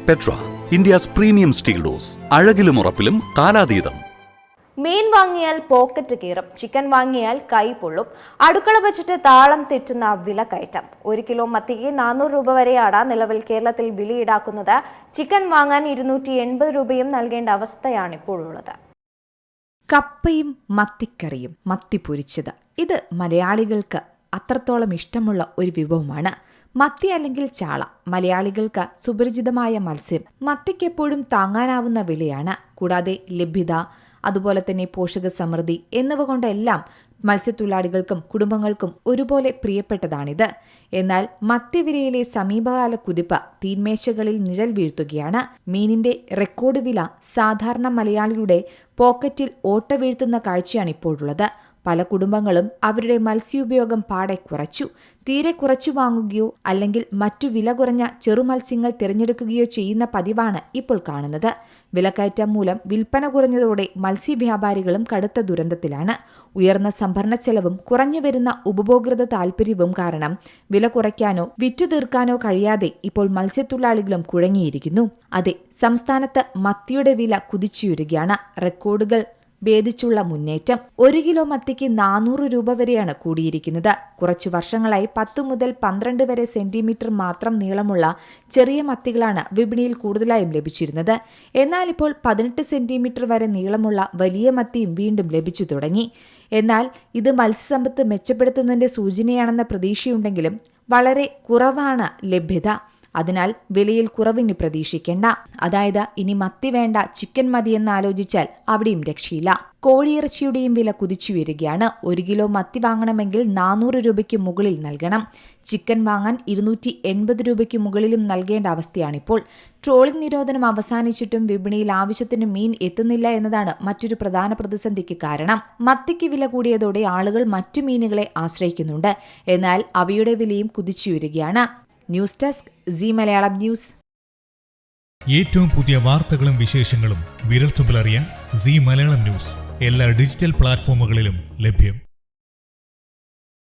Petra, India's premium steel doors. അഴകിലും ഉറപ്പിലും കാലാതീതം. മീൻ വാങ്ങിയാൽ പോക്കറ്റ് കീറും, ചിക്കൻ വാങ്ങിയാൽ കൈ പൊള്ളും. അടുക്കള ബജറ്റ് താളം തെറ്റുന്ന വിലക്കയറ്റം. 1 കിലോ മത്തിക്ക് 400 രൂപ വരെയാണ് നിലവിൽ കേരളത്തിൽ വില ഈടാക്കുന്നത്. ചിക്കൻ വാങ്ങാൻ 280 രൂപയും നൽകേണ്ട അവസ്ഥയാണ് ഇപ്പോഴുള്ളത്. കപ്പയും മത്തിക്കറിയും മത്തി പൊരിച്ചത്, ഇത് മലയാളികൾക്ക് അത്രത്തോളം ഇഷ്ടമുള്ള ഒരു വിഭവമാണ്. മത്തി അല്ലെങ്കിൽ ചാള മലയാളികൾക്ക് സുപരിചിതമായ മത്സ്യം. മത്തിക്ക് എപ്പോഴും താങ്ങാനാവുന്ന വിലയാണ്. കൂടാതെ ലഭ്യത, അതുപോലെ തന്നെ പോഷക സമൃദ്ധി എന്നിവ കൊണ്ടെല്ലാം മത്സ്യത്തൊഴിലാളികൾക്കും കുടുംബങ്ങൾക്കും ഒരുപോലെ പ്രിയപ്പെട്ടതാണിത്. എന്നാൽ മത്തിവിലയിലെ സമീപകാല കുതിപ്പ് തീന്മേശകളിൽ നിഴൽ വീഴ്ത്തുകയാണ്. മീനിന്റെ റെക്കോർഡ് വില സാധാരണ മലയാളിയുടെ പോക്കറ്റിൽ ഓട്ട വീഴ്ത്തുന്ന കാഴ്ചയാണ് ഇപ്പോഴുള്ളത്. പല കുടുംബങ്ങളും അവരുടെ മത്സ്യോപയോഗം പാടെ കുറച്ചു. തീരെ കുറച്ചു വാങ്ങുകയോ അല്ലെങ്കിൽ മറ്റു വില കുറഞ്ഞ ചെറുമത്സ്യങ്ങൾ തിരഞ്ഞെടുക്കുകയോ ചെയ്യുന്ന പതിവാണ് ഇപ്പോൾ കാണുന്നത്. വിലക്കയറ്റം മൂലം വിൽപ്പന കുറഞ്ഞതോടെ മത്സ്യവ്യാപാരികളും കടുത്ത ദുരന്തത്തിലാണ്. ഉയർന്ന സംഭരണ ചെലവും കുറഞ്ഞു വരുന്ന ഉപഭോക്തൃ താൽപര്യവും കാരണം വില കുറയ്ക്കാനോ വിറ്റു തീർക്കാനോ കഴിയാതെ ഇപ്പോൾ മത്സ്യത്തൊഴിലാളികളും കുഴങ്ങിയിരിക്കുന്നു. അതെ, സംസ്ഥാനത്ത് മത്തിയുടെ വില കുതിച്ചുയരുകയാണ്. റെക്കോർഡുകൾ ഭേദിച്ചുള്ള മുന്നേറ്റം. 1 കിലോ മത്തിക്ക് 400 രൂപ വരെയാണ് കൂടിയിരിക്കുന്നത്. കുറച്ചു വർഷങ്ങളായി 10 മുതൽ 12 വരെ സെന്റിമീറ്റർ മാത്രം നീളമുള്ള ചെറിയ മത്തികളാണ് വിപണിയിൽ കൂടുതലായും ലഭിച്ചിരുന്നത്. എന്നാൽ ഇപ്പോൾ 18 സെന്റിമീറ്റർ വരെ നീളമുള്ള വലിയ മത്തിയും വീണ്ടും ലഭിച്ചു തുടങ്ങി. എന്നാൽ ഇത് മത്സ്യസമ്പത്ത് മെച്ചപ്പെടുത്തുന്നതിന്റെ സൂചനയാണെന്ന പ്രതീക്ഷയുണ്ടെങ്കിലും വളരെ കുറവാണ് ലഭ്യത. അതിനാൽ വിലയിൽ കുറവിന് പ്രതീക്ഷിക്കേണ്ട. അതായത് ഇനി മത്തി വേണ്ട, ചിക്കൻ മതിയെന്ന് ആലോചിച്ചാൽ അവിടെയും രക്ഷയില്ല. കോഴിയിറച്ചിയുടെയും വില കുതിച്ചുയരുകയാണ്. 1 കിലോ മത്തി വാങ്ങണമെങ്കിൽ 400 രൂപയ്ക്ക് മുകളിൽ നൽകണം. ചിക്കൻ വാങ്ങാൻ 280 രൂപയ്ക്ക് മുകളിലും നൽകേണ്ട അവസ്ഥയാണിപ്പോൾ. ട്രോളിംഗ് നിരോധനം അവസാനിച്ചിട്ടും വിപണിയിൽ ആവശ്യത്തിന് മീൻ എത്തുന്നില്ല എന്നതാണ് മറ്റൊരു പ്രധാന പ്രതിസന്ധിക്ക് കാരണം. മത്തിക്ക് വില കൂടിയതോടെ ആളുകൾ മറ്റു മീനുകളെ ആശ്രയിക്കുന്നുണ്ട്. എന്നാൽ അവയുടെ വിലയും കുതിച്ചുയരുകയാണ്. News desk Zee Malayalam news. ഏറ്റവും പുതിയ വാർത്തകളും വിശേഷങ്ങളും വിരൽത്തുമ്പിലറിയാൻ സീ മലയാളം ന്യൂസ് എല്ലാ ഡിജിറ്റൽ പ്ലാറ്റ്ഫോമുകളിലും ലഭ്യം.